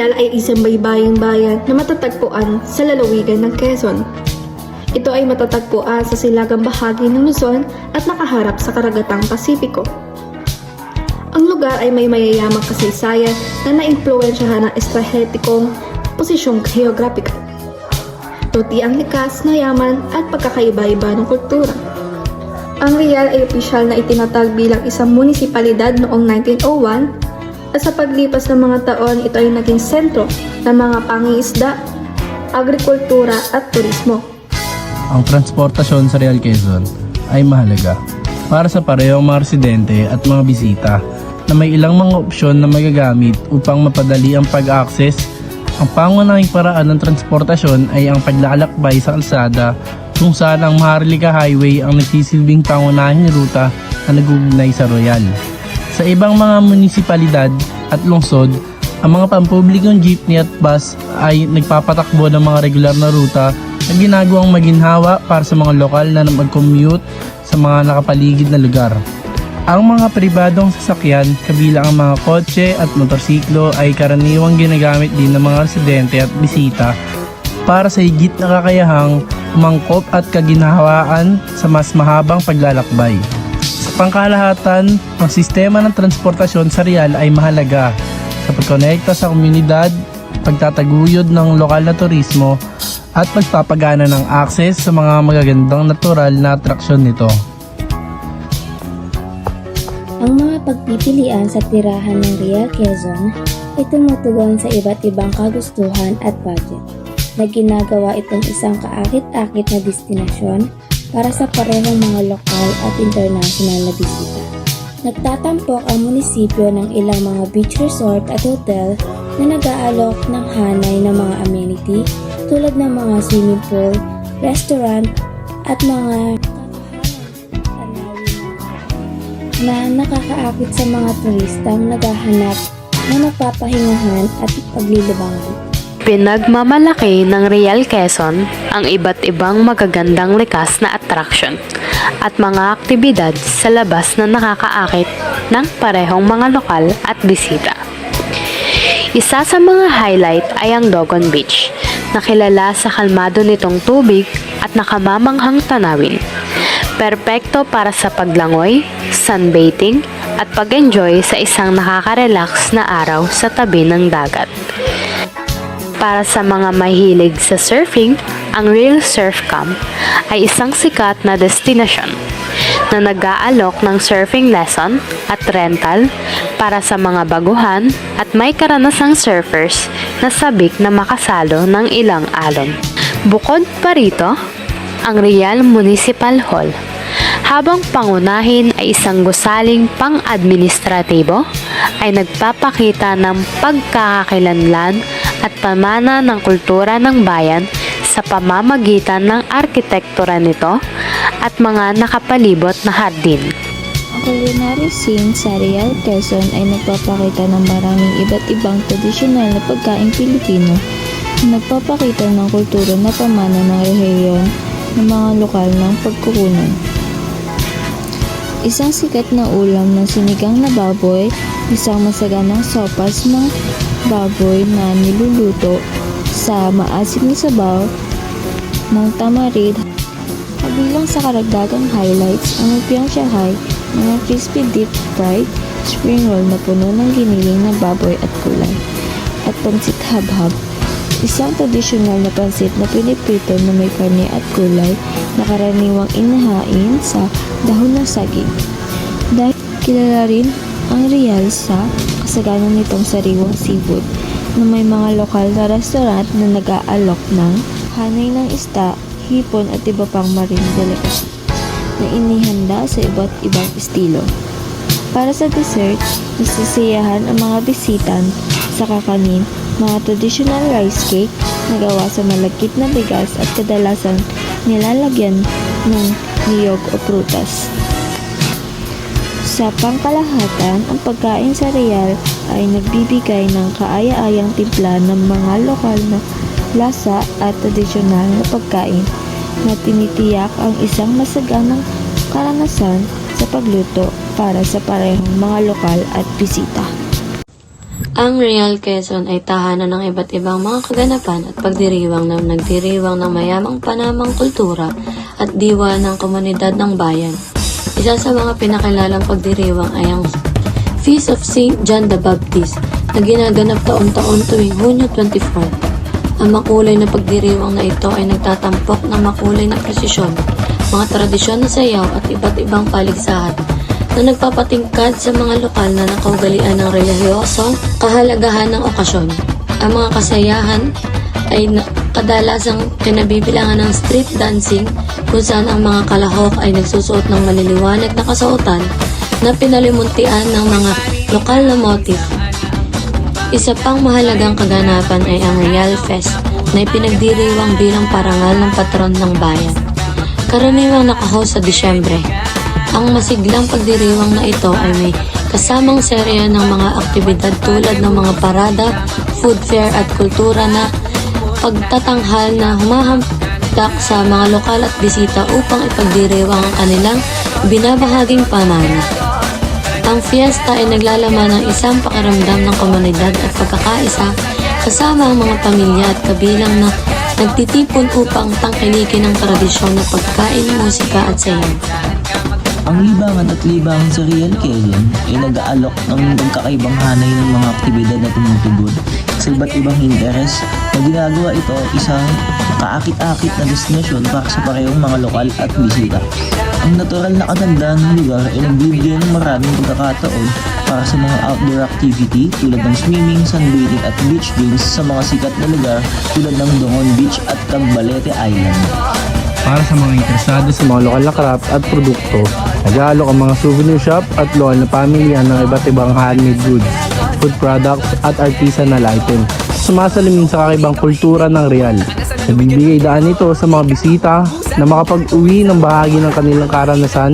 Real ay isang baybaying bayan na matatagpuan sa lalawigan ng Quezon. Ito ay matatagpuan sa silagang bahagi ng Luzon at nakaharap sa karagatang Pasipiko. Ang lugar ay may mayayamang kasaysayan na naimpluwensyahan ng estrategikong posisyong geographical. Tuti ang likas na yaman at pagkakaiba-iba ng kultura. Ang Real ay opisyal na itinatag bilang isang munisipalidad noong 1901 at sa paglipas ng mga taon ito ay naging sentro ng mga pangingisda, agrikultura at turismo. Ang transportasyon sa Real Quezon ay mahalaga para sa parehong mga residente at mga bisita na may ilang mga opsyon na magagamit upang mapadali ang pag-access. Ang pangunahing paraan ng transportasyon ay ang paglalakbay sa kalsada kung saan ang Maharlika Highway ang nagsisilbing pangunahing ruta na nag-uugnay sa Royal. Sa ibang mga munisipalidad at lungsod, ang mga pampublikong jeepney at bus ay nagpapatakbo ng mga regular na ruta na ginagawang maginhawa para sa mga lokal na mag-commute sa mga nakapaligid na lugar. Ang mga pribadong sasakyan, kabilang ang mga kotse at motorsiklo ay karaniwang ginagamit din ng mga residente at bisita para sa higit na kakayahang umangkop at kaginhawaan sa mas mahabang paglalakbay. Sa pangkalahatan, ang sistema ng transportasyon sa Real ay mahalaga sa pagkonekta sa komunidad, pagtataguyod ng lokal na turismo at pagpapagana ng akses sa mga magagandang natural na atraksyon nito. Ang mga pagpipilian sa tirahan ng Real Quezon ay tumutugon sa iba't ibang kagustuhan at budget na ginagawa itong isang kaakit-akit na destinasyon para sa parehong mga lokal at international na bisita. Nagtatampok ang munisipyo ng ilang mga beach resort at hotel na nag-aalok ng hanay ng mga amenity tulad ng mga swimming pool, restaurant at mga na nakakaakit sa mga turistang naghahanap ng magpapahingahan at paglilibangan. Pinagmamalaki ng Real Quezon ang iba't ibang magagandang likas na attraction at mga aktibidad sa labas na nakakaakit ng parehong mga lokal at bisita. Isa sa mga highlight ay ang Dogon Beach, na kilala sa kalmado nitong tubig at nakamamanghang tanawin. Perpekto para sa paglangoy, sunbathing at pag-enjoy sa isang nakaka-relax na araw sa tabi ng dagat. Para sa mga mahilig sa surfing, ang Real Surf Camp ay isang sikat na destinasyon na nag-aalok ng surfing lesson at rental para sa mga baguhan at may karanasang surfers na sabik na makasalo ng ilang alon. Bukod pa rito, ang Real Municipal Hall, habang pangunahin ay isang gusaling pang-administratibo, ay nagpapakita ng pagkakakilanlan at pamana ng kultura ng bayan sa pamamagitan ng arkitektura nito at mga nakapalibot na hardin. Ang culinary scene sa Real Quezon ay nagpapakita ng maraming iba't ibang tradisyonal na pagkain Pilipino na nagpapakita ng kultura na pamana ng rehiyon ng mga lokal ng pagkukunan. Isang sikat na ulam ng sinigang na baboy, isang masaganang sopas ng baboy na niluluto sa maasim na sabaw ng tamarid. Kabilang sa karagdagang highlights, ang lumpiang Shanghai, mga crispy deep fried spring roll na puno ng giniling na baboy at kulay, at pansit habhab, isang tradisyonal na pansit na piniprito na may karne at kulay na karaniwang inahain sa dahon ng saging. Dahil kilala rin ang Real sa kasaganan nitong sariwang seafood na may mga lokal na restaurant na nag-aalok ng hanay ng isda, hipon at iba pang marine delicacy na inihanda sa iba't ibang estilo. Para sa dessert, nasisiyahan ang mga bisitan sa kakanin, mga traditional rice cake na gawa sa malagkit na bigas at kadalasan nilalagyan ng niyog o prutas. Sa pangkalahatan, ang pagkain sa Real ay nagbibigay ng kaaya-ayang timpla ng mga lokal na lasa at tradisyonal na pagkain na tinitiyak ang isang masaganang karanasan sa pagluto para sa parehong mga lokal at bisita. Ang Real Quezon ay tahanan ng iba't ibang mga kaganapan at pagdiriwang na nagdiriwang ng mayamang panamang kultura at diwa ng komunidad ng bayan. Isa sa mga pinakilalang pagdiriwang ay ang Feast of St. John the Baptist na ginaganap taon-taon tuwing Hunyo 24. Ang makulay na pagdiriwang na ito ay nagtatampok ng makulay na presisyon, mga tradisyon na sayaw at iba't ibang paligsahan na nagpapatingkad sa mga lokal na nakaugalian ng relihiyosong kahalagahan ng okasyon. Ang mga kasayahan ay kadalasang kinabibilangan ng street dancing kung saan ang mga kalahok ay nagsusuot ng maliliwanag na kasuotan na pinalimuntian ng mga lokal na motif. Isa pang mahalagang kaganapan ay ang Real Fest na ipinagdiriwang bilang parangal ng patron ng bayan. Karaniwang nakahost sa Disyembre. Ang masiglang pagdiriwang na ito ay may kasamang serya ng mga aktibidad tulad ng mga parada, food fair at kultura na pagtatanghal na humahamtak sa mga lokal at bisita upang ipagdiriwang ang kanilang binabahaging pamana. Ang fiesta ay naglalaman ng isang pakiramdam ng komunidad at pagkakaisa kasama ang mga pamilya at kabilang na nagtitipon upang tangkilikin ang tradisyon na pagkain, musika at sayaw. Ang libangan at libangan sa Real Quezon ay nag-aalok ng magkakaibang hanay ng mga aktibidad na tumutugod sa iba't ibang interes na ginagawa ito isang kaakit-akit na destinasyon para sa parehong mga lokal at bisita. Ang natural na katandaan ng lugar ay nagbibigay ng maraming pagkakataon para sa mga outdoor activity tulad ng swimming, sunbathing at beach games sa mga sikat na lugar tulad ng Dongon Beach at Cagbalete Island. Para sa mga interesado sa mga lokal na craft at produkto, nag-aalok ang mga souvenir shop at lokal na pamilya ng iba't ibang handmade goods, food products at artisanal items. Sumasalamin sa kakaibang kultura ng Real. Nagbibigay daan ito sa mga bisita na makapag-uwi ng bahagi ng kanilang karanasan,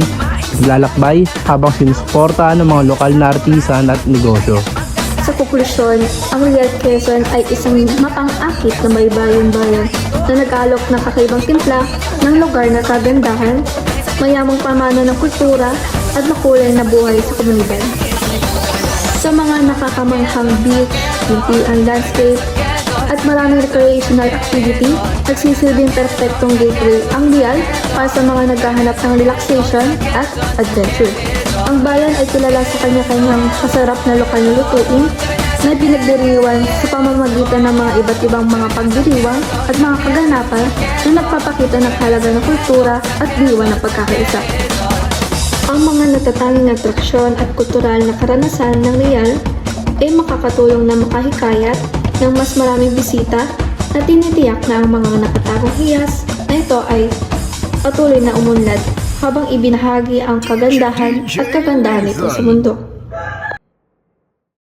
naglalakbay habang sinusuportahan ng mga lokal na artisan at negosyo. Sa konklusyon, ang Real Quezon ay isang mapang-akit na may bayan-bayan na nag-alok ng kakaibang timpla ng lugar na kagandahan, mayamang pamana ng kultura at makulay na buhay sa komunidad. Sa mga nakakamanghang beach, ang landscape, at maraming recreational activity, nagsisilbing perfectong gateway ang Real para sa mga naghahanap ng relaxation at adventure. Ang bayan ay kilala sa kanya-kanyang masarap na lokal na lutuin na pinagdiriwang sa pamamagitan ng mga iba't ibang mga pagdiriwang at mga kaganapan na nagpapakita ng halaga ng kultura at diwa ng pagkakaisa. Ang mga natatanging atraksyon at kultural na karanasan ng Real ay makakatulong na makahikayat ng mas maraming bisita at tinitiyak na ang mga nakatagong hiyas na ito ay patuloy na umunlad habang ibinahagi ang kagandahan at kagandahan nito sa mundo.